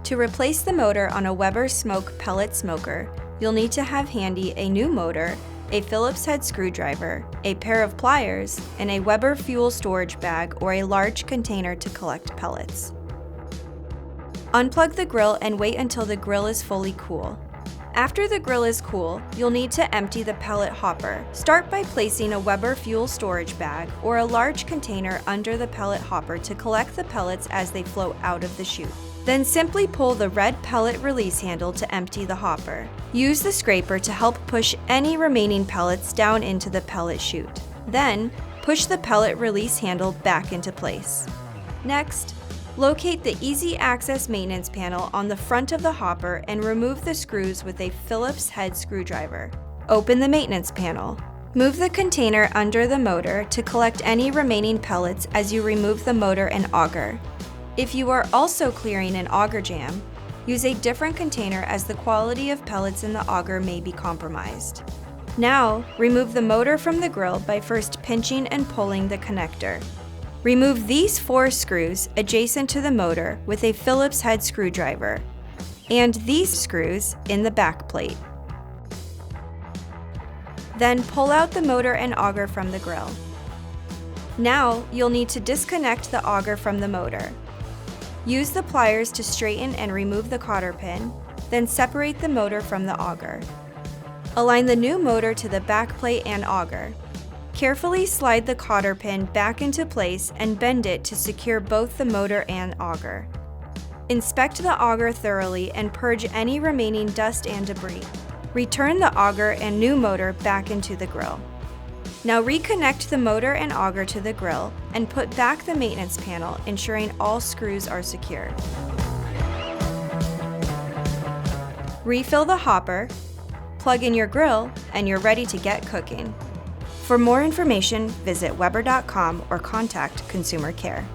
To replace the motor on a Weber Smoque Pellet Smoker, you'll need to have handy a new motor, a Phillips head screwdriver, a pair of pliers, and a Weber fuel storage bag or a large container to collect pellets. Unplug the grill and wait until the grill is fully cool. After the grill is cool, you'll need to empty the pellet hopper. Start by placing a Weber fuel storage bag or a large container under the pellet hopper to collect the pellets as they flow out of the chute. Then simply pull the red pellet release handle to empty the hopper. Use the scraper to help push any remaining pellets down into the pellet chute. Then, push the pellet release handle back into place. Next, locate the Easy Access maintenance panel on the front of the hopper and remove the screws with a Phillips head screwdriver. Open the maintenance panel. Move the container under the motor to collect any remaining pellets as you remove the motor and auger. If you are also clearing an auger jam, use a different container as the quality of pellets in the auger may be compromised. Now, remove the motor from the grill by first pinching and pulling the connector. Remove these 4 screws adjacent to the motor with a Phillips head screwdriver, and these screws in the back plate. Then pull out the motor and auger from the grill. Now, you'll need to disconnect the auger from the motor. Use the pliers to straighten and remove the cotter pin, then separate the motor from the auger. Align the new motor to the back plate and auger. Carefully slide the cotter pin back into place and bend it to secure both the motor and auger. Inspect the auger thoroughly and purge any remaining dust and debris. Return the auger and new motor back into the grill. Now reconnect the motor and auger to the grill and put back the maintenance panel, ensuring all screws are secure. Refill the hopper, plug in your grill, and you're ready to get cooking. For more information, visit Weber.com or contact Consumer Care.